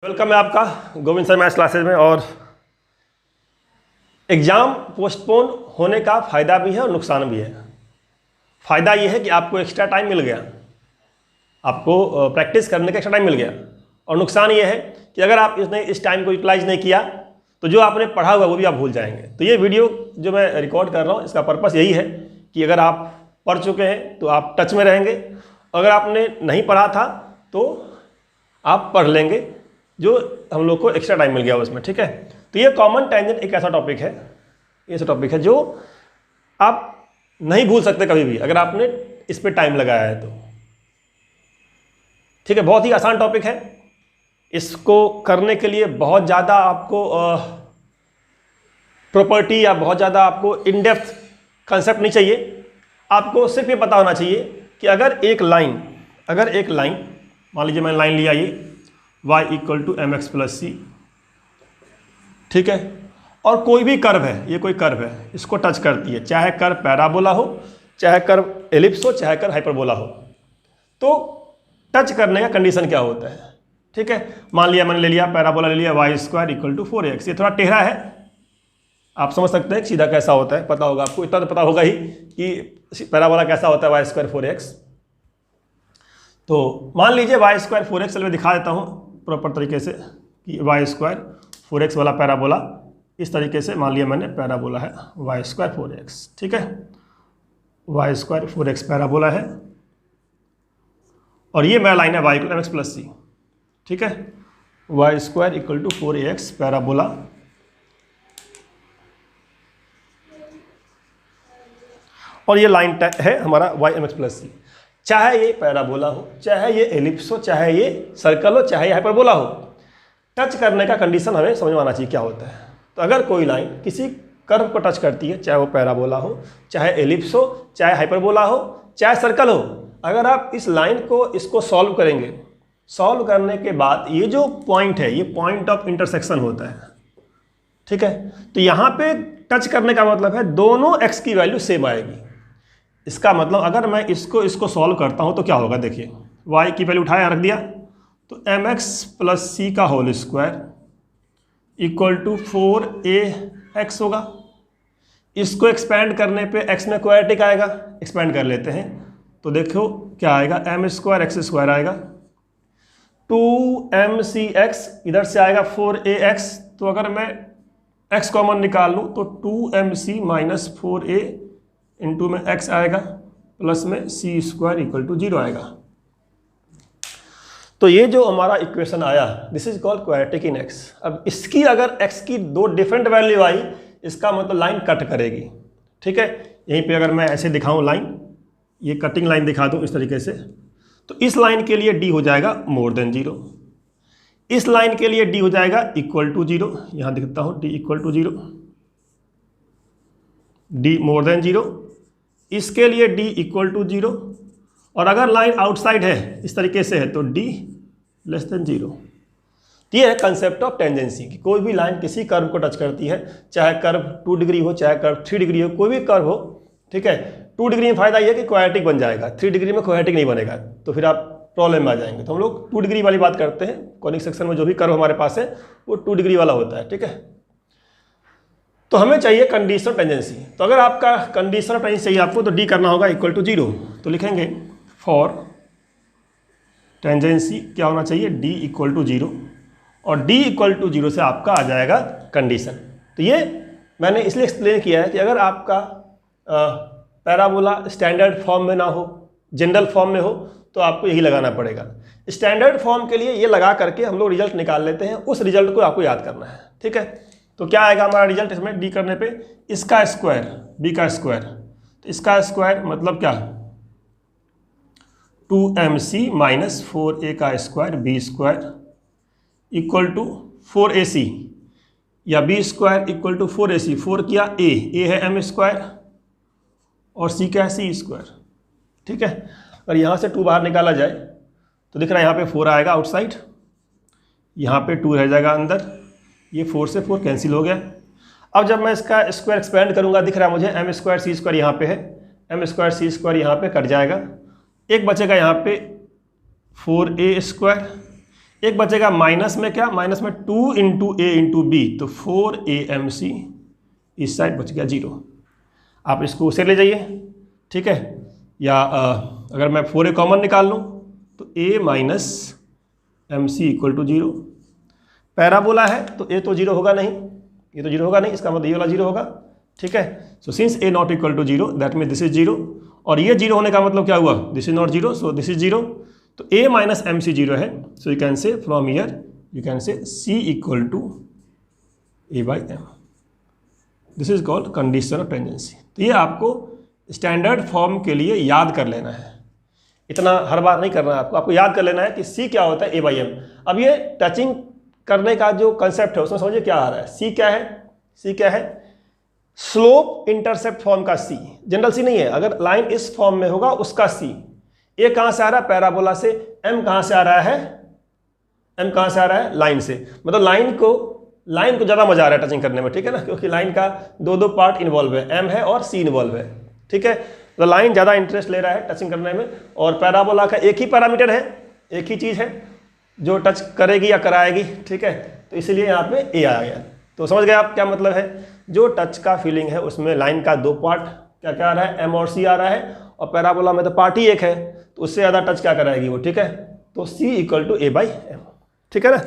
Welcome है आपका Govind sir maths classes में। और एग्ज़ाम पोस्टपोन होने का फ़ायदा भी है और नुकसान भी है। फ़ायदा ये है कि आपको एक्स्ट्रा टाइम मिल गया, आपको प्रैक्टिस करने का एक्स्ट्रा टाइम मिल गया। और नुकसान ये है कि अगर आप इस टाइम को यूटिलाइज नहीं किया तो जो आपने पढ़ा हुआ वो भी आप भूल जाएंगे। तो ये वीडियो जो मैं रिकॉर्ड कर रहा हूँ इसका पर्पस यही है कि अगर आप पढ़ चुके हैं तो आप टच में रहेंगे, अगर आपने नहीं पढ़ा था तो आप पढ़ लेंगे, जो हम लोग को एक्स्ट्रा टाइम मिल गया उसमें। ठीक है, तो ये कॉमन टेंजेंट एक ऐसा टॉपिक है, जो आप नहीं भूल सकते कभी भी अगर आपने इस पे टाइम लगाया है तो। ठीक है, बहुत ही आसान टॉपिक है। इसको करने के लिए बहुत ज़्यादा आपको प्रॉपर्टी या बहुत ज़्यादा आपको इन डेप्थ कंसेप्ट नहीं चाहिए। आपको सिर्फ ये पता होना चाहिए कि अगर एक लाइन मान लीजिए मैंने लाइन लिया ये y equal to M X plus C, ठीक है, और कोई भी कर्व है, ये कोई कर्व है, इसको टच करती है, चाहे कर्व पैराबोला हो, चाहे कर्व एलिप्स हो, चाहे कर्व हाइपरबोला हो, तो टच करने का कंडीशन क्या होता है। ठीक है, मान लिया मैंने ले लिया पैराबोला, ले लिया Y square equal to 4x। ये थोड़ा टेढ़ा है, आप समझ सकते हैं सीधा कैसा होता है, पता होगा आपको, इतना तो पता होगा ही कि पैराबोला कैसा होता है, वाई स्क्वायर 4x। तो मान लीजिए वाई स्क्वायर 4x, चलिए मैं दिखा देता हूँ प्रॉपर तरीके से कि वाई स्क्वायर 4x वाला पैराबोला इस तरीके से मान लिया मैंने, पैराबोला है वाई स्क्वायर 4x। ठीक है, वाई स्क्वायर 4x पैराबोला है और ये मेरा लाइन है Y equal M X plus C. ठीक है, Y square equal to 4ax parabola, और ये लाइन है हमारा Y M X plus C. चाहे ये पैराबोला हो, चाहे ये एलिप्स हो, चाहे ये सर्कल हो, चाहे ये हाइपरबोला हो, टच करने का कंडीशन हमें समझ में आना चाहिए क्या होता है। तो अगर कोई लाइन किसी कर्व को टच करती है, चाहे वो पैराबोला हो, चाहे एलिप्स हो, चाहे हाइपरबोला हो, चाहे सर्कल हो, अगर आप इस लाइन को इसको सॉल्व करेंगे, सॉल्व करने के बाद ये जो पॉइंट है, ये पॉइंट ऑफ इंटरसेक्शन होता है। ठीक है, तो यहाँ पे टच करने का मतलब है दोनों एक्स की वैल्यू सेम आएगी। इसका मतलब अगर मैं इसको सॉल्व करता हूँ तो क्या होगा, देखिए y की वैल्यू उठाया रख दिया, तो एम एक्स प्लस सी का whole square equal to 4ax होगा। इसको एक्सपेंड करने पे x में क्वाड्रेटिक आएगा, एक्सपेंड कर लेते हैं तो देखो क्या आएगा, एम स्क्वायर एक्स स्क्वायर आएगा, 2mcx इधर से आएगा 4ax। तो अगर मैं x कॉमन निकाल लूँ तो 2mc माइनस 4a इंटू में x आएगा, प्लस में सी स्क्वायर इक्वल टू 0 आएगा। तो ये जो हमारा इक्वेशन आया, this is called quadratic in x। अब इसकी अगर x की दो डिफरेंट वैल्यू आई, इसका मतलब लाइन कट करेगी। ठीक है, यहीं पे अगर मैं ऐसे दिखाऊं लाइन, ये कटिंग लाइन दिखा दूं इस तरीके से, तो इस लाइन के लिए d हो जाएगा मोर देन 0, इस लाइन के लिए d हो जाएगा इक्वल टू 0, यहाँ दिखता हूँ d equal to 0, d more than 0, इसके लिए d इक्वल टू 0, और अगर लाइन आउटसाइड है इस तरीके से है तो d लेस देन 0। ये है कंसेप्ट ऑफ टेंजेंसी कि कोई भी लाइन किसी कर्व को टच करती है, चाहे कर्व 2 डिग्री हो, चाहे कर्व 3 डिग्री हो, कोई भी कर्व हो। ठीक है, 2 डिग्री में फायदा ये है कि क्वाड्रेटिक बन जाएगा, 3 डिग्री में क्वाड्रेटिक नहीं बनेगा, तो फिर आप प्रॉब्लम में आ जाएंगे। तो हम लोग 2 डिग्री वाली बात करते हैं, कॉनिक सेक्शन में जो भी कर्व हमारे पास है वो 2 डिग्री वाला होता है। ठीक है, तो हमें चाहिए कंडीशनल टेंजेंसी। तो अगर आपका कंडीशनल टेंजेंसी चाहिए आपको तो d करना होगा इक्वल टू 0। तो लिखेंगे फॉर टेंजेंसी क्या होना चाहिए, d इक्वल टू 0, और d इक्वल टू 0 से आपका आ जाएगा कंडीशन। तो ये मैंने इसलिए एक्सप्लेन किया है कि अगर आपका पैराबोला स्टैंडर्ड फॉर्म में ना हो, जनरल फॉर्म में हो, तो आपको यही लगाना पड़ेगा। स्टैंडर्ड फॉर्म के लिए ये लगा करके हम लोग रिजल्ट निकाल लेते हैं, उस रिजल्ट को आपको याद करना है। ठीक है, तो क्या आएगा हमारा रिजल्ट इसमें, d करने पे इसका स्क्वायर b का स्क्वायर, तो इसका स्क्वायर मतलब क्या, 2mc माइनस 4a का square b square equal to 4ac, या b square equal to 4ac, 4 किया a है m स्क्वायर और c क्या है c स्क्वायर। ठीक है, अगर यहाँ से 2 बाहर निकाला जाए तो दिख रहा है यहाँ पे 4 आएगा आउटसाइड, यहाँ पे 2 रह जाएगा अंदर, ये 4 से 4 कैंसिल हो गया। अब जब मैं इसका स्क्वायर एक्सपेंड करूंगा, दिख रहा है मुझे एम स्क्वायर सी स्क्वायर यहाँ पे है, एम स्क्वायर सी स्क्वायर यहाँ पे कट जाएगा, एक बचेगा यहाँ पे 4a स्क्वायर, एक बचेगा माइनस में, क्या माइनस में 2 इंटू ए इंटू बी, तो 4amc, इस साइड बच गया 0। आप इसको उसे ले जाइए, ठीक है, या अगर मैं 4a कॉमन निकाल लूँ तो a minus M C equal to 0। Parabola है तो a तो 0 होगा नहीं, ये तो 0 होगा नहीं, इसका मतलब ये वाला 0 होगा, ठीक है। So since a not equal to 0 that mean this is 0, और ये 0 होने का मतलब क्या हुआ, this is not 0, so this is 0, तो a माइनस एम सी 0 है। So you can say from here you can say c equal to a by M, this is called condition of tangency. तो ये आपको standard form के लिए याद कर लेना है, इतना हर बार नहीं करना है आपको याद कर लेना है कि c क्या होता है a बाई एम। अब ये टचिंग करने का जो कंसेप्ट है उसमें समझिए क्या आ रहा है, c क्या है, c क्या है, स्लोप इंटरसेप्ट फॉर्म का c, जनरल c नहीं है, अगर लाइन इस फॉर्म में होगा उसका c। a कहाँ से आ रहा है, पैराबोला से, m कहाँ से आ रहा है, m कहाँ से आ रहा है, लाइन से, मतलब लाइन को ज़्यादा मजा आ रहा है टचिंग करने में, ठीक है ना, क्योंकि लाइन का दो पार्ट इन्वॉल्व है, m है और c इन्वॉल्व है, ठीक है, तो लाइन ज़्यादा इंटरेस्ट ले रहा है टचिंग करने में, और पैराबोला का एक ही पैरामीटर है, एक ही चीज़ है जो टच करेगी या कराएगी, ठीक है, तो इसलिए यहाँ पे a आ गया। तो समझ गए आप क्या मतलब है, जो टच का फीलिंग है उसमें लाइन का दो पार्ट क्या क्या आ रहा है, m और c आ रहा है, और पैराबोला में तो पार्ट ही एक है, तो उससे ज़्यादा टच क्या कराएगी वो, ठीक है, तो c equal to a by M, ठीक है ना।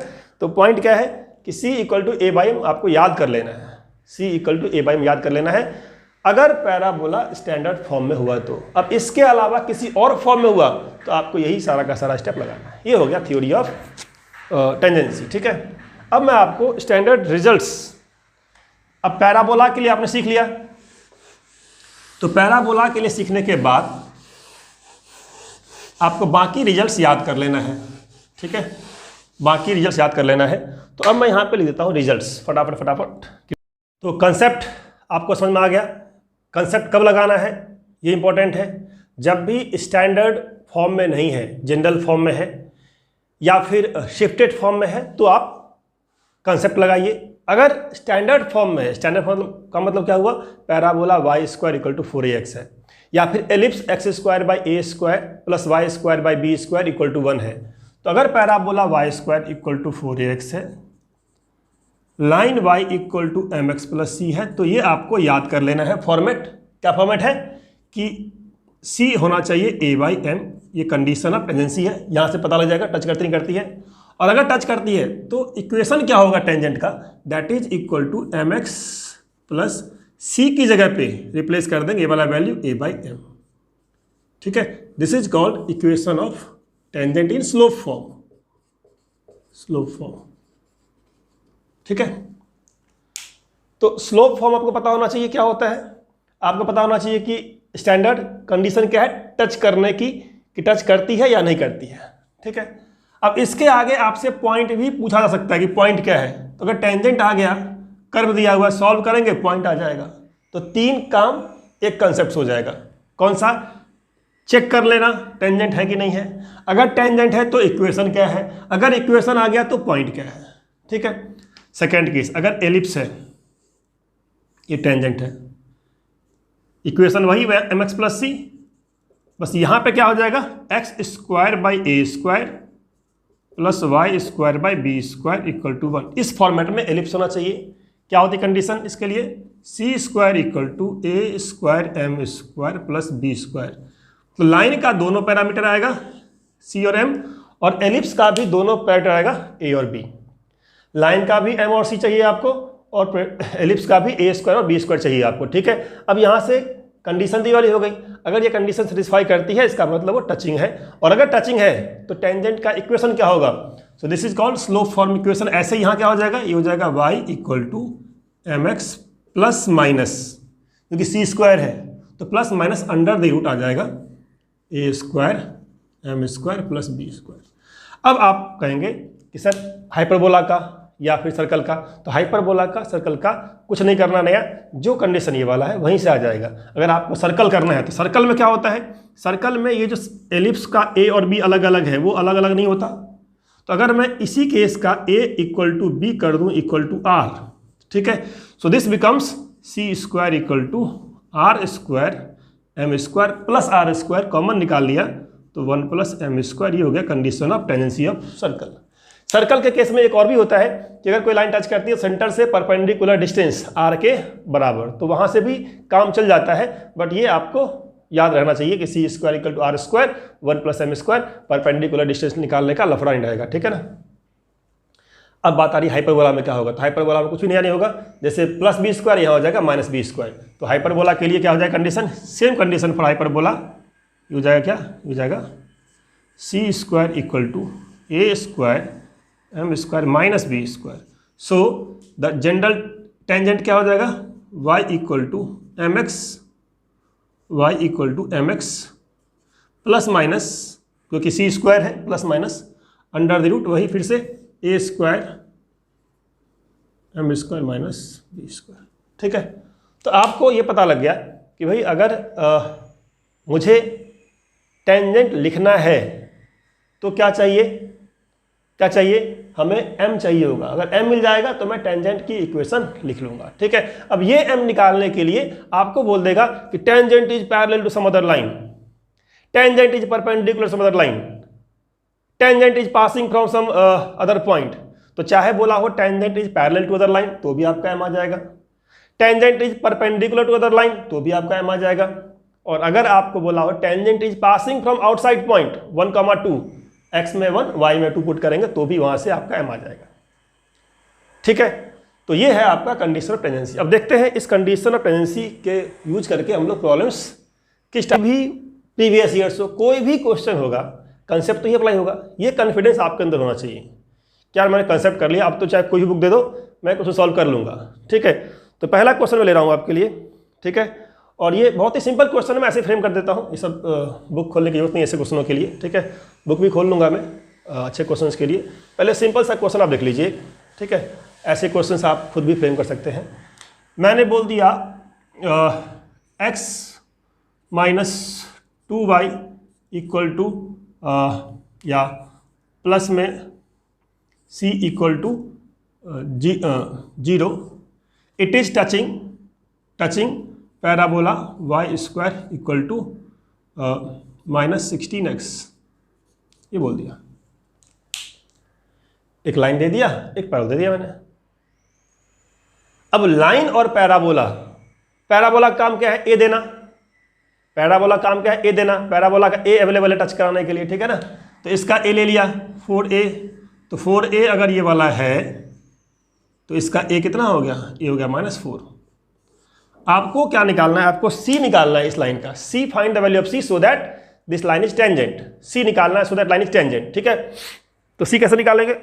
तो पॉइंट क्या है कि c equal to a by M आपको याद कर लेना है, c equal to a by M याद कर लेना है अगर पैराबोला स्टैंडर्ड फॉर्म में हुआ तो। अब इसके अलावा किसी और फॉर्म में हुआ तो आपको यही सारा का सारा स्टेप लगाना है। ये हो गया थ्योरी ऑफ टेंजेंसी, ठीक है। अब मैं आपको स्टैंडर्ड रिजल्ट्स, अब पैराबोला के लिए आपने सीख लिया, तो पैराबोला के लिए सीखने के बाद आपको बाकी रिजल्ट्स याद कर लेना है, ठीक है, बाकी रिजल्ट्स याद कर लेना है। तो अब मैं यहाँ पे लिख देता हूँ रिजल्ट्स फटाफट। तो कंसेप्ट आपको समझ में आ गया, कंसेप्ट कब लगाना है ये इंपॉर्टेंट है, जब भी स्टैंडर्ड फॉर्म में नहीं है, जनरल फॉर्म में है या फिर शिफ्टेड फॉर्म में है तो आप कंसेप्ट लगाइए। अगर स्टैंडर्ड फॉर्म में है, स्टैंडर्ड फॉर्म का मतलब क्या हुआ, parabola y square equal to 4ax है, या फिर ellipse x square by A square plus Y square by B square equal to 1 है। तो अगर parabola y square equal to 4ax है, line y equal to mx plus c है, तो ये आपको याद कर लेना है। फॉर्मेट क्या फॉर्मेट है कि c होना चाहिए a बाई एम, ये कंडीशन ऑफ टेंजेंसी है, यहाँ से पता लग जाएगा टच करती नहीं करती है, और अगर टच करती है तो इक्वेशन क्या होगा टेंजेंट का, that is equal to mx plus c की जगह पे रिप्लेस कर देंगे ये वाला वैल्यू a बाई एम, ठीक है। This is called equation of tangent in slope form, ठीक है। तो स्लोप फॉर्म आपको पता होना चाहिए क्या होता है, आपको पता होना चाहिए कि स्टैंडर्ड कंडीशन क्या है टच करने की, कि टच करती है या नहीं करती है, ठीक है। अब इसके आगे आपसे पॉइंट भी पूछा जा सकता है कि पॉइंट क्या है, तो अगर टेंजेंट आ गया, कर्व दिया हुआ, सॉल्व करेंगे पॉइंट आ जाएगा, तो 3 काम एक कंसेप्ट हो जाएगा। कौन सा, चेक कर लेना टेंजेंट है कि नहीं है, अगर टेंजेंट है तो इक्वेशन क्या है, अगर इक्वेशन आ गया तो पॉइंट क्या है, ठीक है। सेकेंड केस, अगर एलिप्स है, ये टेंजेंट है, इक्वेशन वही एम एक्स प्लस सी, बस यहाँ पे क्या हो जाएगा, X square by A square plus Y square by B square equal to 1। इस फॉर्मेट में एलिप्स होना चाहिए। क्या होती कंडीशन इसके लिए, C square equal to A square M square plus B square. तो लाइन का दोनों पैरामीटर आएगा सी और एम, और एलिप्स का भी दोनों पैरामीटर आएगा ए और बी। लाइन का भी एम और सी चाहिए आपको, और एलिप्स का भी ए स्क्वायर और बी स्क्वायर चाहिए आपको, ठीक है। अब यहाँ से कंडीशन दी वाली हो गई, अगर ये कंडीशन सेटिस्फाई करती है इसका मतलब वो टचिंग है, और अगर टचिंग है तो टेंजेंट का इक्वेशन क्या होगा, so this is called slope form equation. ऐसे यहाँ क्या हो जाएगा, ये हो जाएगा y equal to M X plus minus, क्योंकि सी स्क्वायर है तो plus minus under the root आ जाएगा A square M square plus B square. अब आप कहेंगे कि सर हाइपरबोला का या फिर सर्कल का, तो हाइपरबोला का सर्कल का कुछ नहीं करना नया, जो कंडीशन ये वाला है वहीं से आ जाएगा। अगर आपको सर्कल करना है तो सर्कल में क्या होता है, सर्कल में ये जो एलिप्स का ए और बी अलग अलग है वो अलग अलग नहीं होता। तो अगर मैं इसी केस का ए इक्वल टू बी कर दूं इक्वल टू आर, ठीक है, so this becomes C square equal to R square M square plus R square, common निकाल लिया तो 1 प्लस एम स्क्वायर, ये हो गया condition of tangency of circle. Circle के केस में एक और भी होता है कि अगर कोई लाइन टच करती है सेंटर से परपेंडिकुलर डिस्टेंस r के बराबर, तो वहाँ से भी काम चल जाता है, बट ये आपको याद रहना चाहिए कि C square equal to R square 1 + m square, perpendicular distance निकालने का लफड़ा नहीं रहेगा, ठीक है ना। अब बात आ रही हाइपरबोला में क्या होगा, तो हाइपरबोला में कुछ भी नहीं होगा, जैसे +b² यहाँ हो जाएगा -b²। तो हाइपरबोला के लिए क्या हो जाएगा condition, same condition for hyperbola, ये हो जाएगा क्या, हो जाएगा c square equal to a square m square minus b²। So the general tangent क्या हो जाएगा, y equal to mx plus minus, क्योंकि सी स्क्वायर है, plus minus under the root वही फिर से a square m square minus b², ठीक है। तो आपको ये पता लग गया कि भाई अगर मुझे टेंजेंट लिखना है तो क्या चाहिए, क्या चाहिए, हमें m चाहिए होगा। अगर m मिल जाएगा तो मैं टेंजेंट की इक्वेशन लिख लूंगा, ठीक है। अब ये m निकालने के लिए आपको बोल देगा कि tangent is parallel to some other line, tangent is perpendicular some other line, tangent is passing from some other point. तो चाहे बोला हो tangent is parallel to other line तो भी आपका m आ जाएगा, tangent is perpendicular to other line तो भी आपका m आ जाएगा, और अगर आपको बोला हो tangent is passing from outside point 1, 2, x में 1 y में 2 पुट करेंगे तो भी वहां से आपका m आ जाएगा, ठीक है। तो ये है आपका कंडीशन ऑफ टेंजेंसी। अब देखते हैं इस कंडीशन ऑफ टेंजेंसी के यूज करके हम लोग प्रॉब्लम्स किस टाइप भी प्रीवियस ईयर्स हो कोई भी क्वेश्चन होगा, कंसेप्ट तो ये अप्लाई होगा। ये कॉन्फिडेंस आपके अंदर होना चाहिए, क्या मैंने कंसेप्ट कर लिया, अब तो चाहे कोई भी बुक दे दो मैं उसको सॉल्व कर लूँगा, ठीक है। तो पहला क्वेश्चन मैं ले रहा हूँ आपके लिए, ठीक है। और ये बहुत ही सिंपल क्वेश्चन है, मैं ऐसे फ्रेम कर देता हूँ, ये सब बुक खोलने की जरूरत नहीं ऐसे क्वेश्चनों के लिए, ठीक है। बुक भी खोल लूँगा मैं अच्छे क्वेश्चंस के लिए। पहले सिंपल सा क्वेश्चन आप देख लीजिए, ठीक है। ऐसे क्वेश्चंस आप खुद भी फ्रेम कर सकते हैं। मैंने बोल दिया x - 2y इक्वल टू या प्लस में c equal to 0, it is touching parabola y² equal to -16x, ये बोल दिया। एक लाइन दे दिया, एक पैराबोला दे दिया मैंने। अब लाइन और पैराबोला, पैराबोला का काम क्या है, ए देना, पैराबोला काम क्या है, ए देना। पैराबोला का ए अवेलेबल है टच कराने के लिए, ठीक है ना। तो इसका ए ले लिया 4a, तो 4a अगर ये वाला है तो इसका ए कितना हो गया, ए हो गया -4। आपको क्या निकालना है, आपको c निकालना है इस लाइन का, c find the value of c so that this line is tangent. c निकालना है so that line is tangent, ठीक है। तो c कैसे निकालेंगे,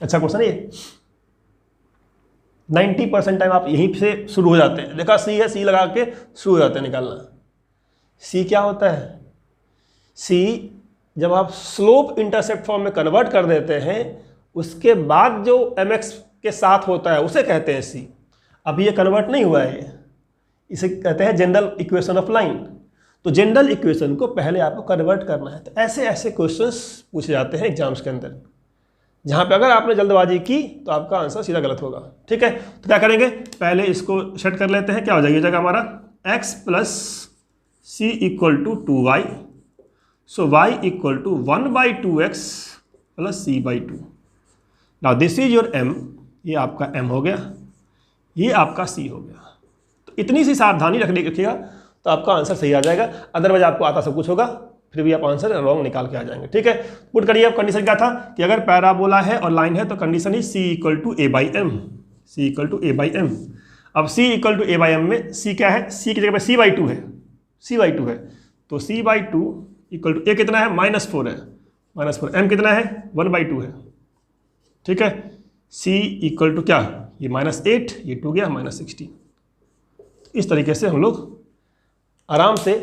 अच्छा क्वेश्चन है ये। 90% टाइम आप यहीं से शुरू हो जाते हैं, देखा c है, c लगा के शुरू हो जाते हैं निकालना। c क्या होता है, c जब आप स्लोप इंटरसेप्ट फॉर्म में कन्वर्ट कर देते हैं उसके बाद जो mx के साथ होता है उसे कहते हैं c। अभी ये कन्वर्ट नहीं हुआ है, इसे कहते हैं जनरल इक्वेशन ऑफ लाइन। तो जनरल इक्वेशन को पहले आपको कन्वर्ट करना है। तो ऐसे ऐसे क्वेश्चंस पूछे जाते हैं एग्जाम्स के अंदर, जहाँ पे अगर आपने जल्दबाजी की तो आपका आंसर सीधा गलत होगा, ठीक है। तो क्या करेंगे, पहले इसको सेट कर लेते हैं। क्या हो जाएगी जगह हमारा x plus c equal to 2y, so y equal to 1/2x plus c/2। Now this is your m, ये आपका m हो गया, ये आपका c हो गया। तो इतनी सी सावधानी रखिएगा तो आपका आंसर सही आ जाएगा। अदरवाइज आपको आता सब कुछ होगा, फिर भी आप आंसर रॉन्ग निकाल के आ जाएंगे, ठीक है। पुट करिए। अब कंडीशन क्या था कि अगर पैराबोला है और लाइन है तो condition is c equal to a/m, c equal to a/m। अब c इक्वल टू a/m में c क्या है, c की जगह पे c/2 है, c/2 है। तो c/2 इक्वल टू a कितना है, -4 है, -4, m कितना है 1/2 है, ठीक है। c इक्वल टू क्या, ये -8, ये 2 गया -16। इस तरीके से हम लोग आराम से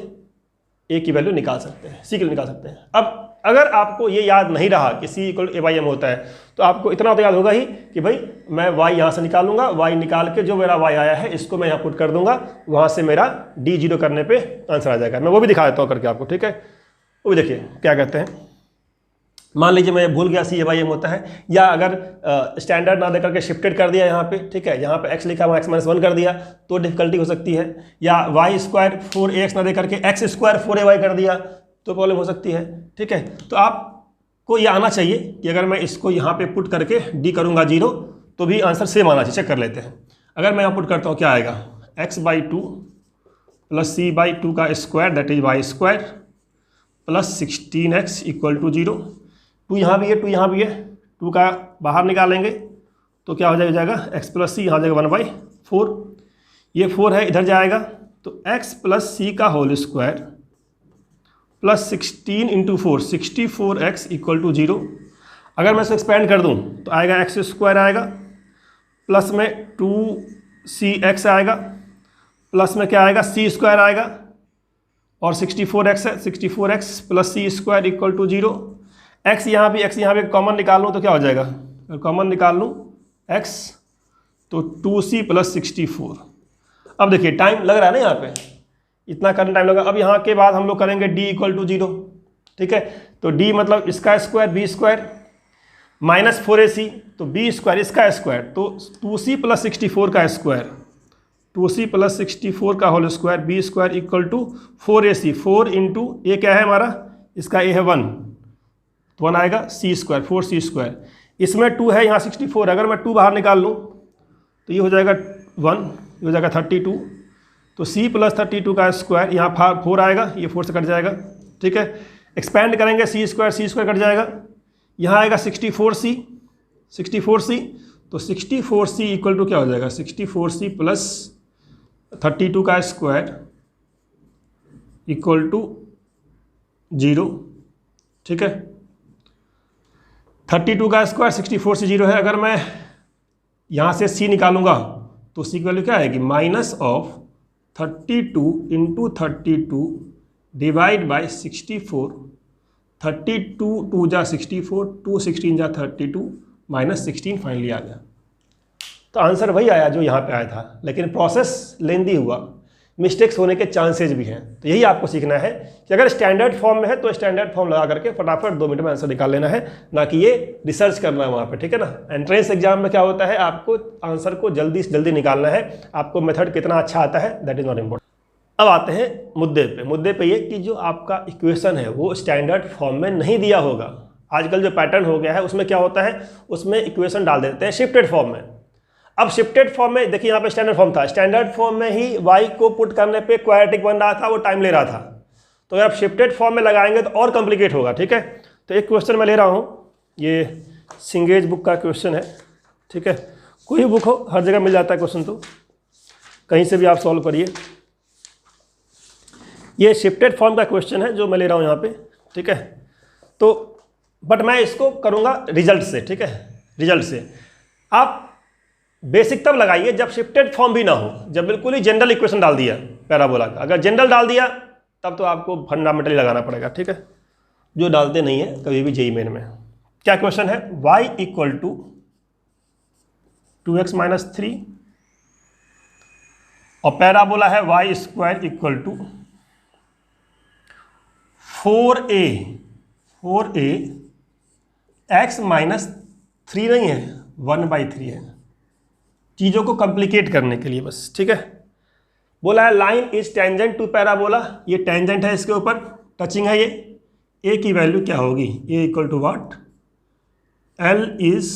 a की वैल्यू निकाल सकते हैं, c की वैल्यू निकाल सकते हैं। अब अगर आपको ये याद नहीं रहा कि c इक्वल टू a/m होता है तो आपको इतना तो याद होगा ही कि भाई मैं y यहाँ से निकालूंगा, y निकाल के जो मेरा y आया है इसको मैं यहाँ पुट कर दूंगा, वहाँ से मेरा d 0 करने पे आंसर आ जाएगा। मैं वो भी दिखा देता हूँ करके आपको, ठीक है। वो भी देखिए क्या कहते हैं। मान लीजिए मैं भूल गया c/m होता है, या अगर स्टैंडर्ड ना देकर के शिफ्टेड कर दिया यहाँ पे, ठीक है, यहाँ पे x लिखा हुआ x-1 कर दिया तो डिफिकल्टी हो सकती है, या y² 4ax ना देकर के x² 4ay कर दिया तो प्रॉब्लम हो सकती है, ठीक है। तो आप को ये आना चाहिए कि अगर मैं इसको यहाँ पे पुट करके डी करूँगा 0 तो भी आंसर सेम आना चाहिए। चेक कर लेते हैं। अगर मैं यहाँ पुट करता हूँ क्या आएगा, x/2 प्लस c/2 का square that is y² plus 16x equal to 0। 2 यहाँ भी है, 2 यहाँ भी है, 2 का बाहर निकालेंगे तो क्या हो जाएगा x प्लस सी, यहाँ जाएगा 1/4। ये 4 है, इधर जाएगा तो x प्लस सी का whole square plus 16 into 4 64x equal to 0। अगर मैं इसको एक्सपेंड कर दूँ तो आएगा x² आएगा, प्लस में 2cx आएगा, प्लस में क्या आएगा c² आएगा और 64x है, 64x plus c² equal to 0। x यहाँ भी कॉमन निकाल लूँ तो क्या हो जाएगा, अगर कॉमन निकाल लूँ x तो 2c प्लस 64। अब देखिए टाइम लग रहा है ना, यहाँ पे इतना करने टाइम लगा। अब यहाँ के बाद हम लोग करेंगे d इक्वल टू 0, ठीक है। तो d मतलब इसका स्क्वायर b² माइनस 4ac तो b² इसका स्क्वायर तो 2c प्लस 64 का स्क्वायर, 2c प्लस 64 का whole square b² equal to 4ac। 4 into a क्या है हमारा, इसका a है 1 तो 1 आएगा c², 4c²। इसमें 2 है, यहाँ 64। अगर मैं 2 बाहर निकाल लूँ तो ये हो जाएगा 1, ये हो जाएगा 32। तो c प्लस 32 का स्क्वायर, यहाँ 4 आएगा, ये 4 से कट जाएगा, ठीक है। एक्सपेंड करेंगे c² कट जाएगा, यहाँ आएगा 64c तो 64c इक्वल टू क्या हो जाएगा, 64c प्लस 32 का स्क्वायर इक्वल टू 0, ठीक है। 32 का स्क्वायर 64 से 0 है। अगर मैं यहाँ से c निकालूंगा तो c की वैल्यू क्या आएगी, minus of 32 into 32 divide by 64। 32 2 जा 64, 2 16 जा 32 माइनस 16 फाइनली आ गया। तो आंसर वही आया जो यहाँ पे आया था, लेकिन प्रोसेस लेंदी हुआ, मिस्टेक्स होने के चांसेज भी हैं। तो यही आपको सीखना है कि अगर स्टैंडर्ड फॉर्म में है तो स्टैंडर्ड फॉर्म लगा करके फटाफट 2 मिनट में आंसर निकाल लेना है, ना कि ये रिसर्च करना है वहाँ पे, ठीक है ना। एंट्रेंस एग्जाम में क्या होता है, आपको आंसर को जल्दी से जल्दी निकालना है, आपको मेथड कितना अच्छा आता है दैट इज नॉट इम्पोर्टेंट। अब आते हैं मुद्दे पे ये कि जो आपका इक्वेशन है वो स्टैंडर्ड फॉर्म में नहीं दिया होगा। आजकल जो पैटर्न हो गया है उसमें क्या होता है, उसमें इक्वेशन डाल देते हैं शिफ्टेड फॉर्म में। अब शिफ्टेड फॉर्म में देखिए, यहाँ पे स्टैंडर्ड फॉर्म था, स्टैंडर्ड फॉर्म में ही y को पुट करने पे क्वाड्रेटिक बन रहा था, वो टाइम ले रहा था। तो अगर आप शिफ्टेड फॉर्म में लगाएंगे तो और कॉम्प्लिकेट होगा, ठीक है। तो एक क्वेश्चन मैं ले रहा हूँ, ये सिंगेज बुक का क्वेश्चन है, ठीक है। कोई बुक हो, हर जगह मिल जाता है क्वेश्चन, तो कहीं से भी आप सॉल्व करिए। ये शिफ्टेड फॉर्म का क्वेश्चन है जो मैं ले रहा हूँ यहाँ पे, ठीक है। तो बट मैं इसको करूँगा रिजल्ट से, ठीक है, रिजल्ट से। आप बेसिक तब लगाइए जब शिफ्टेड फॉर्म भी ना हो, जब बिल्कुल ही जनरल इक्वेशन डाल दिया पैराबोला का। अगर जनरल डाल दिया तब तो आपको फंडामेंटली लगाना पड़ेगा, ठीक है, जो डालते नहीं है कभी भी जेईई मेन में। क्या क्वेश्चन है, y equal to 2x minus 3 और पैराबोला है y² equal to 4a x minus 3 नहीं है, 1/3 है, चीज़ों को कॉम्प्लिकेट करने के लिए बस, ठीक है। बोला है line is tangent to parabola, ये टेंजेंट है इसके ऊपर, टचिंग है ये। ए की वैल्यू क्या होगी, a equal to what, l is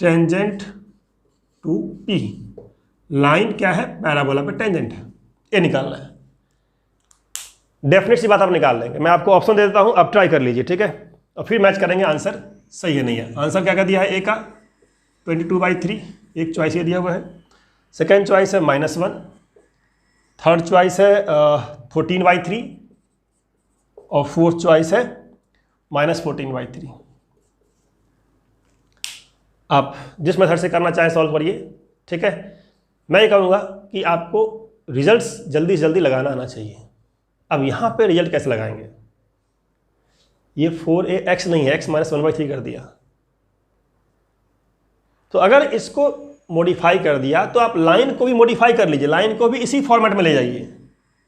tangent to p. Line क्या है, पैराबोला पे टेंजेंट है, ये निकालना है। डेफिनेट सी बात आप निकाल लेंगे, मैं आपको ऑप्शन दे देता हूं, अब ट्राई कर लीजिए, ठीक है, और फिर मैच करेंगे आंसर सही है नहीं है। आंसर क्या दिया है, ए का 22/3, एक चॉइस ये दिया हुआ है। सेकेंड चॉइस है -1, थर्ड चॉइस है 14/3 और फोर्थ चॉइस है -14/3। आप जिस मेथड से करना चाहें सॉल्व करिए, ठीक है। मैं ये कहूँगा कि आपको रिजल्ट्स जल्दी से जल्दी लगाना आना चाहिए। अब यहाँ पे रिजल्ट कैसे लगाएंगे, ये 4ax नहीं है, x माइनस 1/3 कर दिया। तो अगर इसको मॉडिफाई कर दिया तो आप लाइन को भी मॉडिफाई कर लीजिए, लाइन को भी इसी फॉर्मेट में ले जाइए,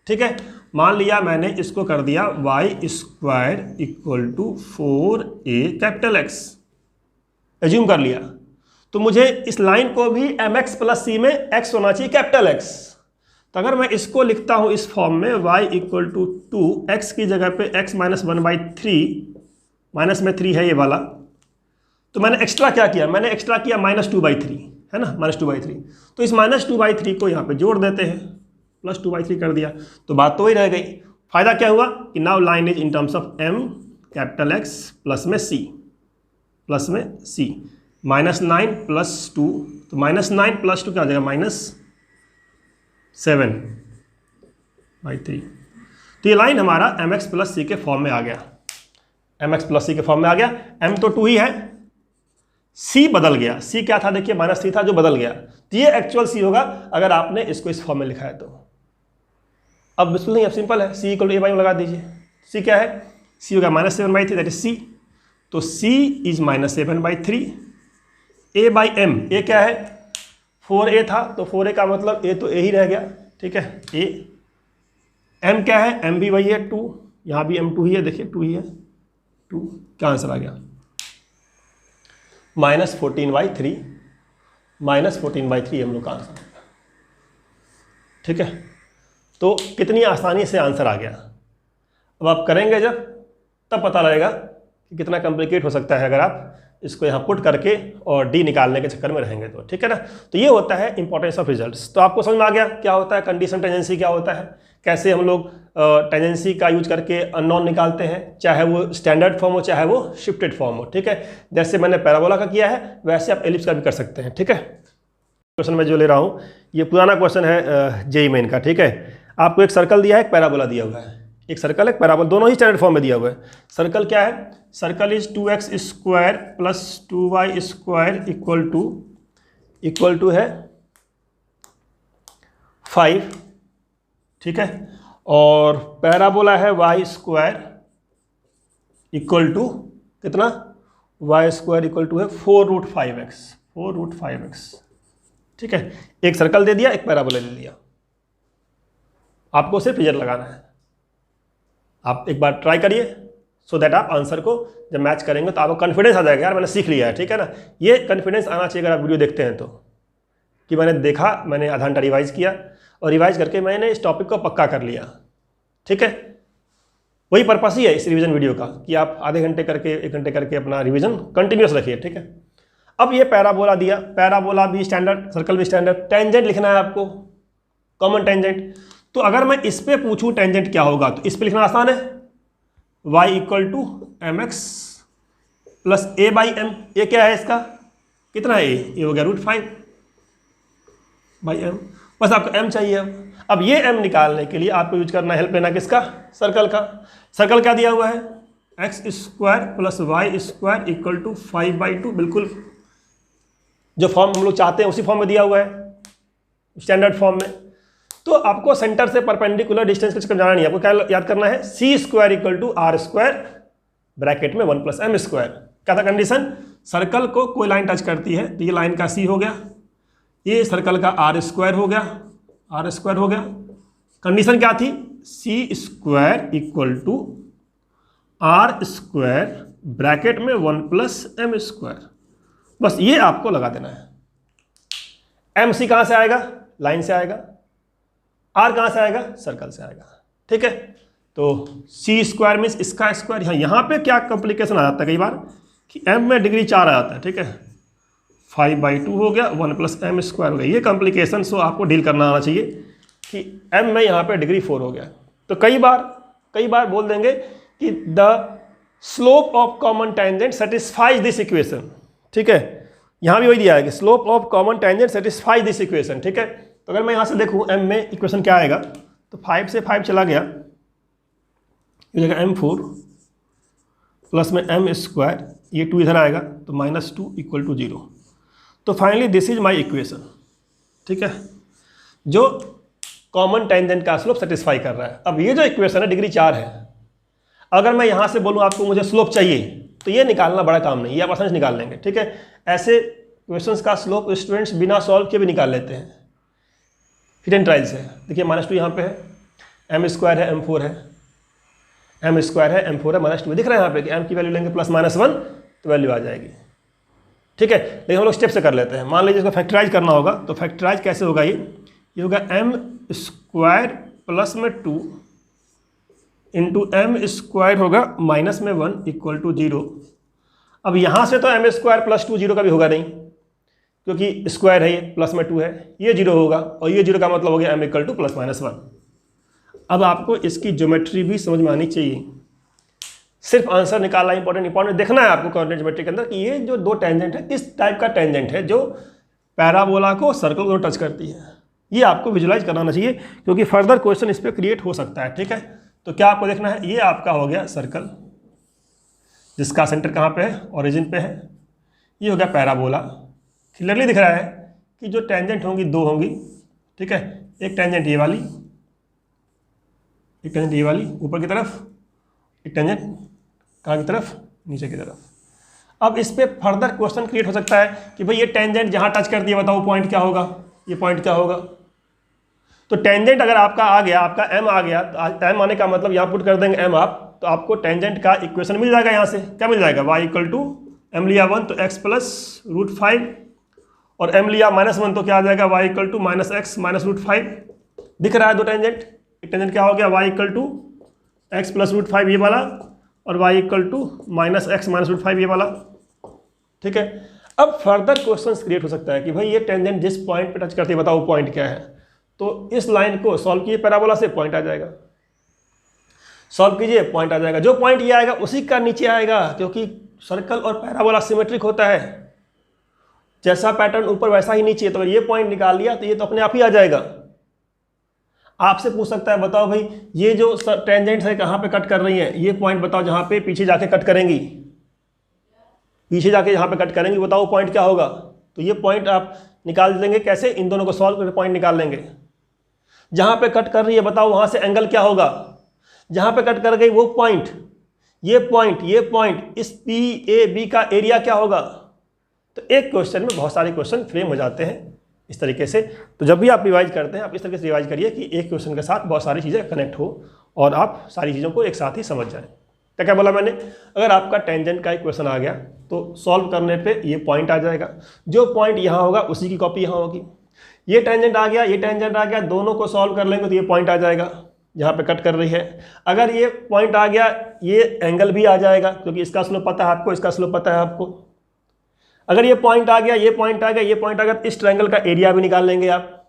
ठीक है। मान लिया मैंने इसको कर दिया y² equal to 4a capital X, assume कर लिया, तो मुझे इस लाइन को भी mx प्लस c में x होना चाहिए कैपिटल X। तो अगर मैं इसको लिखता हूँ इस फॉर्म में y इक्वल टू 2, एक्स की जगह पे x माइनस 1/3, माइनस में 3 है ये वाला, तो मैंने एक्स्ट्रा क्या किया, मैंने एक्स्ट्रा किया -2/3, है ना, -2/3। तो इस -2/3 को यहाँ पे जोड़ देते हैं, +2/3 कर दिया, तो बात तो वही रह गई। फायदा क्या हुआ कि now line is in terms of m capital X plus में c, -9 + 2, तो -9 + 2 क्या हो जाएगा, -7/3। तो ये लाइन हमारा mx + c के फॉर्म में आ गया, mx + c के फॉर्म में आ गया। m तो 2 ही है, c बदल गया, c क्या था देखिए, -3 था जो बदल गया, तो ये एक्चुअल c होगा अगर आपने इसको इस फॉर्म में लिखा है तो। अब बिल्कुल नहीं, अब सिंपल है, c = a/m लगा दीजिए। c क्या है, c होगा -7/3, दैट इज c, तो c इज -7/3, a/m, a क्या है, 4a था, तो 4a का मतलब a तो a ही रह गया, ठीक है, a। m क्या है, m भी वही है 2, यहाँ भी m 2 ही है, देखिए 2 ही है, 2, क्या आंसर आ गया, -14/3, -14/3 हम लोग का आंसर आएगा, ठीक है। तो कितनी आसानी से आंसर आ गया। अब आप करेंगे जब, तब पता लगेगा कि कितना कॉम्प्लिकेट हो सकता है अगर आप इसको यहाँ पुट करके और डी निकालने के चक्कर में रहेंगे तो, ठीक है ना। तो ये होता है इंपॉर्टेंस ऑफ रिजल्ट्स। तो आपको समझ में आ गया क्या होता है कंडीशन टेंजेंसी, क्या होता है, कैसे हम लोग टेंजेंसी का यूज करके अननोन निकालते हैं, चाहे वो स्टैंडर्ड फॉर्म हो चाहे वो शिफ्टेड फॉर्म हो, ठीक है। जैसे मैंने पैराबोला का किया है वैसे आप एलिप्स का भी कर सकते हैं, ठीक है। क्वेश्चन मैं जो ले रहा हूँ ये पुराना क्वेश्चन है जेईई मेन का, ठीक है। आपको एक सर्कल दिया है, एक पैराबोला दिया हुआ है, एक सर्कल एक पैराबोला, दोनों ही स्टैंडर्ड फॉर्म में दिया हुआ है। सर्कल क्या है, circle is 2x² + 2y² equal to है 5, ठीक है। और पैराबोला है y² इक्वल टू कितना, y² इक्वल टू है 4√5x, ठीक है। एक सर्कल दे दिया, एक पैराबोला ले लिया, आपको सिर्फ रिजल्ट लगाना है। आप एक बार ट्राई करिए सो दैट आप आंसर को जब मैच करेंगे तो आपको कॉन्फिडेंस आ जाएगा, यार मैंने सीख लिया है, ठीक है ना। ये कॉन्फिडेंस आना चाहिए अगर आप वीडियो देखते हैं तो, कि मैंने देखा, मैंने आधा घंटा रिवाइज किया और रिवाइज करके मैंने इस टॉपिक को पक्का कर लिया, ठीक है। वही पर्पस ही है इस रिवीजन वीडियो का कि आप आधे घंटे करके 1 घंटे करके अपना रिवीजन कंटिन्यूस रखिए, ठीक है। अब ये पैराबोला दिया, पैराबोला भी स्टैंडर्ड, सर्कल भी स्टैंडर्ड, टेंजेंट लिखना है आपको, कॉमन टेंजेंट। तो अगर मैं इस पे पूछूं टेंजेंट क्या होगा तो इस पे लिखना आसान है, y = mx + a/m। ये क्या है इसका, कितना है, ये हो गया √5/m, बस आपको m चाहिए। अब ये m निकालने के लिए आपको यूज करना, हेल्प लेना किसका, सर्कल का। सर्कल क्या दिया हुआ है, x² + y² इक्वल टू 5/2, बिल्कुल जो फॉर्म हम लोग चाहते हैं उसी फॉर्म में दिया हुआ है, स्टैंडर्ड फॉर्म में। तो आपको सेंटर से परपेंडिकुलर डिस्टेंस के चक्कर जाना नहीं है, आपको क्या याद करना है, c² = r² ब्रैकेट में 1 + m²। क्या था कंडीशन, सर्कल को कोई लाइन टच करती है तो ये लाइन का c हो गया, ये सर्कल का r² हो गया, r² हो गया। कंडीशन क्या थी, c² = r² ब्रैकेट में 1 + m²। बस ये आपको लगा देना है। mc कहाँ से आएगा, लाइन से आएगा, r कहाँ से आएगा, सर्कल से आएगा, ठीक है। तो c² मीन्स इसका स्क्वायर, यहाँ पे क्या कॉम्प्लिकेशन आ जाता है कई बार कि m में डिग्री 4 आ जाता है, ठीक है। 5/2 हो गया, 1 + m² हो गया, ये कॉम्प्लिकेशन सो आपको डील करना आना चाहिए कि m में यहाँ पे डिग्री 4 हो गया। तो कई बार बोल देंगे कि the slope of common tangent satisfies this equation, ठीक है। यहाँ भी वही दिया है कि slope of common tangent satisfies this equation, ठीक है। तो अगर मैं यहाँ से देखूँ m में इक्वेशन क्या आएगा, तो 5 से 5 चला गया, ये जगह m4 प्लस में m², ये 2 इधर आएगा तो -2 = 0। तो finally this is my equation, ठीक है, जो कॉमन टेंजेंट का स्लोप सेटिस्फाई कर रहा है। अब ये जो इक्वेशन है डिग्री 4 है, अगर मैं यहाँ से बोलूँ आपको मुझे स्लोप चाहिए तो ये निकालना बड़ा काम नहीं, ये आप आसानी से निकाल लेंगे, ठीक है। ऐसे क्वेश्चंस का स्लोप स्टूडेंट्स बिना सॉल्व के भी निकाल लेते हैं हिडन ट्रायल से। देखिए -2 यहाँ पे है, m² है, m4 है, m² है, m4 है, -2 दिख रहा है यहाँ पे कि m की वैल्यू लेंगे +-1 तो वैल्यू आ जाएगी, ठीक है। लेकिन हम लोग स्टेप से कर लेते हैं। मान लीजिए इसको फैक्टराइज करना होगा, तो फैक्टराइज कैसे होगा, ये ये होगा एम स्क्वायर प्लस में 2 इंटू एम स्क्वायर होगा माइनस में 1 इक्वल टू 0। अब यहाँ से तो एम स्क्वायर प्लस 2 0 का भी होगा नहीं, क्योंकि स्क्वायर है ये, प्लस में 2 है, ये 0 होगा, और ये 0 का मतलब हो गया M equal to plus minus 1। अब आपको इसकी ज्योमेट्री भी समझ में आनी चाहिए, सिर्फ आंसर निकालना इंपॉर्टेंट देखना है आपको कोऑर्डिनेट ज्योमेट्री के अंदर कि ये जो दो टेंजेंट है किस टाइप का टेंजेंट है जो पैराबोला को सर्कल को टच करती है, ये आपको विजुलाइज कराना चाहिए, क्योंकि फर्दर क्वेश्चन इस पर क्रिएट हो सकता है। ठीक है, तो क्या आपको देखना है, ये आपका हो गया सर्कल जिसका सेंटर कहाँ पे है, ओरिजिन पे है, ये हो गया पैराबोला। क्लियरली दिख रहा है कि जो टेंजेंट होंगी दो होंगी। ठीक है, एक टेंजेंट ये वाली, एक टेंजेंट ये वाली ऊपर की तरफ, एक टेंजेंट कहाँ की तरफ, नीचे की तरफ। अब इस पे फर्दर क्वेश्चन क्रिएट हो सकता है कि भाई ये टेंजेंट जहाँ टच करती है बताओ पॉइंट क्या होगा, ये पॉइंट क्या होगा। तो टेंजेंट अगर आपका आ गया, आपका एम आ गया, तो एम आने का मतलब यहाँ पुट कर देंगे एम आप, तो आपको टेंजेंट का इक्वेशन मिल जाएगा। यहाँ से क्या मिल जाएगा, y इक्वल टू एम लिया 1 तो x प्लस √5, और m लिया -1 तो क्या आ जाएगा, y equal to -x minus √5। दिख रहा है दो टेंजेंट, एक टेंजेंट क्या हो गया y equal to x plus √5 ये वाला, और y equal to -x minus √5 ये वाला। ठीक है, अब फर्दर क्वेश्चन क्रिएट हो सकता है कि भाई ये टेंजेंट जिस पॉइंट पे टच करती है बताओ पॉइंट क्या है। तो इस लाइन को सॉल्व कीजिए पैराबोला से, पॉइंट आ जाएगा, सॉल्व कीजिए पॉइंट आ जाएगा। जो पॉइंट ये आएगा उसी का नीचे आएगा, क्योंकि सर्कल और पैराबोला सिमेट्रिक होता है, जैसा पैटर्न ऊपर वैसा ही नीचे। तो अगर ये पॉइंट निकाल लिया तो ये तो अपने आप ही आ जाएगा। आपसे पूछ सकता है बताओ भाई ये जो टेंजेंट्स है कहाँ पे कट कर रही है, ये पॉइंट बताओ जहाँ पे पीछे जाके कट करेंगी, पीछे जाके यहाँ पे कट करेंगी, बताओ पॉइंट क्या होगा। तो ये पॉइंट आप निकाल देंगे कैसे, इन दोनों को सॉल्व करके पॉइंट निकाल लेंगे। जहाँ पे कट कर रही है बताओ वहाँ से एंगल क्या होगा, जहाँ पे कट कर गई वो पॉइंट, ये पॉइंट, इस PAB का एरिया क्या होगा। तो एक क्वेश्चन में बहुत सारे क्वेश्चन फ्रेम हो जाते हैं इस तरीके से। तो जब भी आप रिवाइज करते हैं आप इस तरीके से रिवाइज करिए कि एक क्वेश्चन के साथ बहुत सारी चीज़ें कनेक्ट हो और आप सारी चीज़ों को एक साथ ही समझ जाएं। क्या क्या बोला मैंने, अगर आपका टेंजेंट का एक क्वेश्चन आ गया तो सॉल्व करने पे ये पॉइंट आ जाएगा, जो पॉइंट यहाँ होगा उसी की कॉपी यहाँ होगी। ये टेंजेंट आ गया, ये टेंजेंट आ गया, दोनों को सॉल्व कर लेंगे तो ये पॉइंट आ जाएगा जहाँ पे कट कर रही है। अगर ये पॉइंट आ गया ये एंगल भी आ जाएगा, क्योंकि इसका स्लोप पता है आपको, इसका स्लोप पता है आपको। अगर ये पॉइंट आ गया, ये पॉइंट आ गया, ये पॉइंट आ गया, इस ट्रायंगल का एरिया भी निकाल लेंगे आप।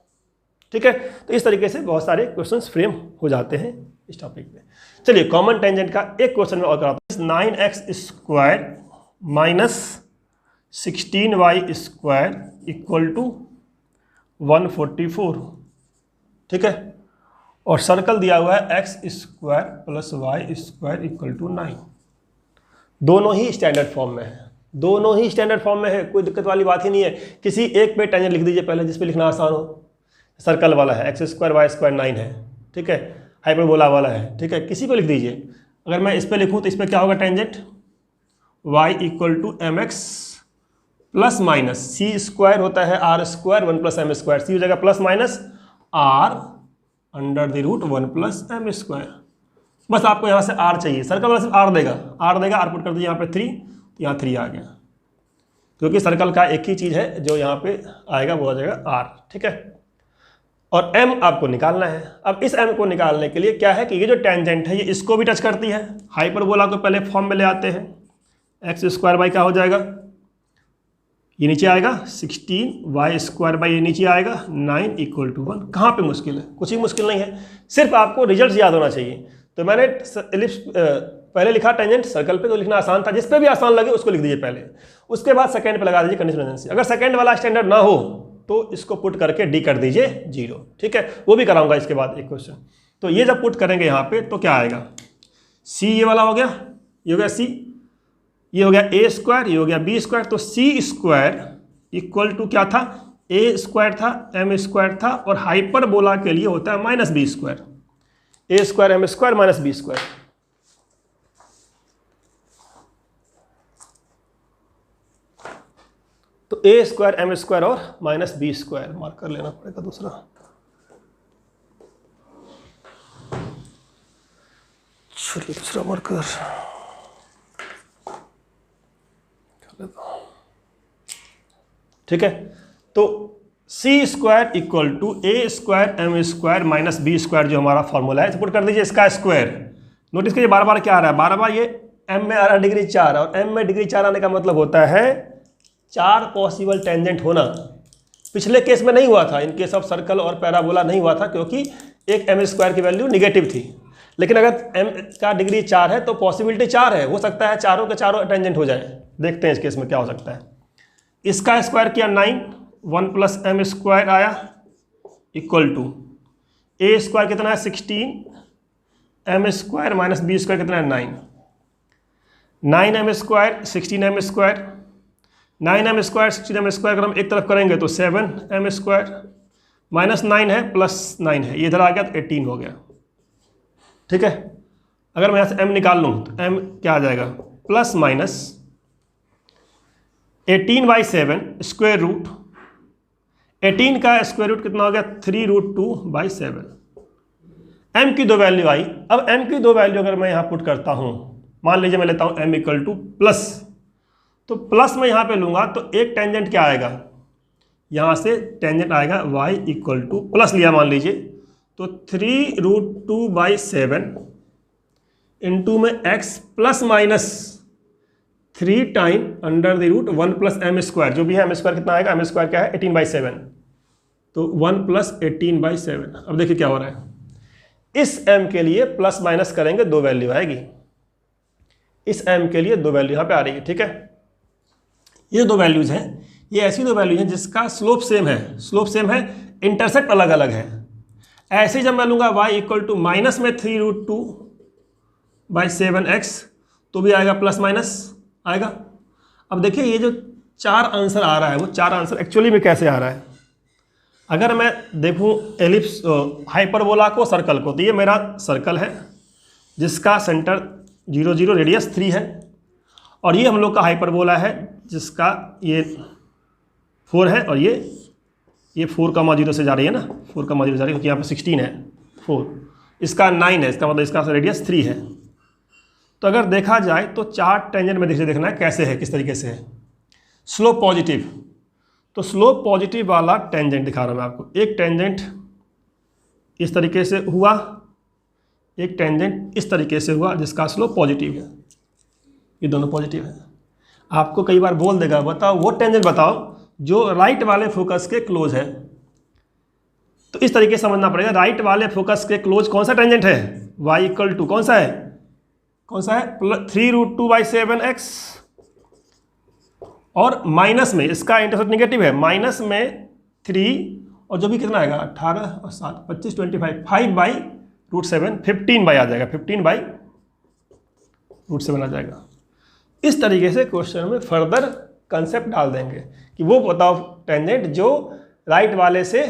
ठीक है, तो इस तरीके से बहुत सारे क्वेश्चंस फ्रेम हो जाते हैं इस टॉपिक में। चलिए कॉमन टेंजेंट का एक क्वेश्चन में और कराता हूं। 9x square minus 16y square equal to 144। ठीक है, और सर्कल दिया हुआ है x square plus y square equal to 9। दोनों ही स्टैंडर्ड फॉर्म में है, दोनों ही स्टैंडर्ड फॉर्म में है, कोई दिक्कत वाली बात ही नहीं है। किसी एक पे टेंजेंट लिख दीजिए पहले, जिस पे लिखना आसान हो। सर्कल वाला है x स्क्वायर y स्क्वायर 9 है, ठीक है, हाइपरबोला वाला है, ठीक है, किसी को लिख दीजिए। अगर मैं इस पे लिखूँ तो इस पे क्या होगा, tangent y equal to mx plus minus c square होता है r square 1 plus m square, c हो जाएगा plus minus r under the root 1 plus m square. बस आपको यहाँ से r चाहिए, सर्कल वाला सिर्फ r देगा, r पुट कर दीजिए यहाँ पे 3, तो यहाँ 3 आ गया, क्योंकि सर्कल का एक ही चीज़ है जो यहाँ पे आएगा वो आ जाएगा r। ठीक है, और m आपको निकालना है। अब इस m को निकालने के लिए क्या है कि ये जो टेंजेंट है ये इसको भी टच करती है। हाइपरबोला को पहले फॉर्म में ले आते हैं, x स्क्वायर बाई क्या हो जाएगा, ये नीचे आएगा 16, y स्क्वायर बाई ये नीचे आएगा 9 इक्वल टू 1। कहाँ पे मुश्किल है, कुछ ही मुश्किल नहीं है, सिर्फ आपको रिजल्ट याद होना चाहिए। तो मैंने एलिप्स पहले लिखा टेंजेंट सर्कल पे, तो लिखना आसान था, जिस पे भी आसान लगे उसको लिख दीजिए पहले, उसके बाद सेकंड पे लगा दीजिए कंडीशनल एजेंसी। अगर सेकंड वाला स्टैंडर्ड ना हो तो इसको पुट करके डी कर दीजिए 0। ठीक है, वो भी कराऊंगा इसके बाद एक क्वेश्चन। तो ये जब पुट करेंगे यहाँ पे तो क्या आएगा, c ये वाला हो गया, ये हो गया c, ये हो गया a स्क्वायर, ये हो गया b स्क्वायर। तो c स्क्वायर इक्वल टू क्या था, a स्क्वायर था, m स्क्वायर था, और हाइपरबोला के लिए होता है minus b square, a square m square minus b square. तो a स्क्वायर m स्क्वायर और माइनस b स्क्वायर मार्क कर लेना पड़ेगा दूसरा। चलिए दूसरा मार्कर कर लेता हूं। ठीक है, तो c square equal to A square M square minus B square जो हमारा फॉर्मूला है, पुट कर दीजिए इसका स्क्वायर। नोटिस कीजिए बार बार क्या आ रहा है, बार बार ये एम में आ रहा है डिग्री 4, और एम में डिग्री 4 आने का मतलब होता है 4 पॉसिबल टेंजेंट होना। पिछले केस में नहीं हुआ था, इन केस ऑफ सर्कल और पैराबोला नहीं हुआ था, क्योंकि एक एम स्क्वायर की वैल्यू निगेटिव थी। लेकिन अगर एम का डिग्री 4 है तो पॉसिबिलिटी 4 है, हो सकता है चारों के चारों टेंजेंट हो जाए। देखते हैं इस केस में क्या हो सकता है। इसका स्क्वायर किया 9, 1 प्लस एम स्क्वायर आया इक्वल टू ए स्क्वायर कितना है 16, M square minus B square कितना है 9, 9 M square 16 M square, 9 M square 16 M square अगर हम एक तरफ करेंगे तो 7 एम स्क्वायर माइनस 9 है प्लस 9 है, ये इधर आ गया तो 18 हो गया। ठीक है, अगर मैं यहाँ से m निकाल लूँ तो m क्या आ जाएगा, प्लस माइनस 18/7 स्क्वायर रूट, 18 का स्क्वायर रूट कितना हो गया 3√2/7। m की दो वैल्यू आई। अब m की दो वैल्यू अगर मैं यहाँ पुट करता हूँ, मान लीजिए मैं लेता हूँ m इक्वल टू प्लस, तो प्लस में यहाँ पे लूँगा तो एक टेंजेंट क्या आएगा, यहाँ से टेंजेंट आएगा y इक्वल टू प्लस लिया मान लीजिए तो 3√2/7 इंटू में x plus minus 3 time under the root 1 plus M square, जो भी है एम स्क्वायर कितना आएगा, एम स्क्वायर क्या है 18/7, तो 1 प्लस 18/7। अब देखिए क्या हो रहा है, इस m के लिए प्लस माइनस करेंगे दो वैल्यू आएगी, इस m के लिए दो वैल्यू यहाँ पे आ रही है। ठीक है, ये दो वैल्यूज हैं, ये ऐसी दो वैल्यू हैं जिसका स्लोप सेम है, स्लोप सेम है, इंटरसेप्ट अलग अलग है। ऐसे ही जब मैं लूँगा y इक्वल टू माइनस में 3√2/7x तो भी आएगा प्लस माइनस आएगा। अब देखिए ये जो 4 आंसर आ रहा है वो 4 आंसर एक्चुअली में कैसे आ रहा है। अगर मैं देखूँ एलिप्स हाइपरबोला को सर्कल को, तो ये मेरा सर्कल है जिसका सेंटर 0 0 रेडियस 3 है, और ये हम लोग का हाइपरबोला है जिसका ये 4 है, और ये 4,0 से जा रही है ना, 4,0 जा रही है क्योंकि यहाँ पे 16 है, 4 इसका 9 है, इसका मतलब इसका रेडियस 3 है। तो अगर देखा जाए तो 4 टेंजेंट में देखना है कैसे है, किस तरीके से है। स्लोप पॉजिटिव, तो स्लोप पॉजिटिव वाला टेंजेंट दिखा रहा हूँ मैं आपको। एक टेंजेंट इस तरीके से हुआ, एक टेंजेंट इस तरीके से हुआ जिसका स्लोप पॉजिटिव है, ये दोनों पॉजिटिव है। आपको कई बार बोल देगा बताओ वो टेंजेंट बताओ जो राइट वाले फोकस के क्लोज है, तो इस तरीके से समझना पड़ेगा। राइट वाले फोकस के क्लोज कौन सा टेंजेंट है, y इक्वल टू कौन सा है 3√2/7x, और माइनस में इसका इंटरसेप्ट निगेटिव है, माइनस में 3 और जो भी कितना आएगा 18 और 7 25 25 5/√7 15 आ जाएगा, 15/√7 आ जाएगा। इस तरीके से क्वेश्चन में फर्दर कंसेप्ट डाल देंगे कि वो बताओ टेंजेंट जो राइट वाले से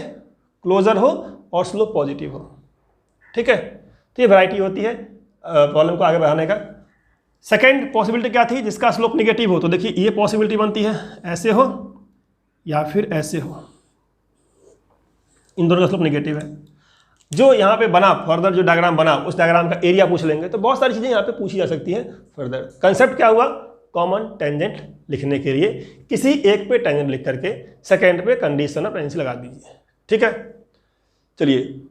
क्लोजर हो और स्लोप पॉजिटिव हो। ठीक है, तो ये वैरायटी होती है प्रॉब्लम को आगे बढ़ाने का। सेकेंड पॉसिबिलिटी क्या थी, जिसका स्लोप निगेटिव हो, तो देखिए ये पॉसिबिलिटी बनती है ऐसे हो या फिर ऐसे हो, इन दोनों का स्लोप निगेटिव है। जो यहाँ पे बना फर्दर जो डायग्राम बना उस डायग्राम का एरिया पूछ लेंगे, तो बहुत सारी चीज़ें यहाँ पे पूछी जा सकती हैं फर्दर। कंसेप्ट क्या हुआ, कॉमन टेंजेंट लिखने के लिए किसी एक पे टेंजेंट लिख करके सेकेंड पे कंडीशन ऑफ प्रेजेंस लगा दीजिए। ठीक है, चलिए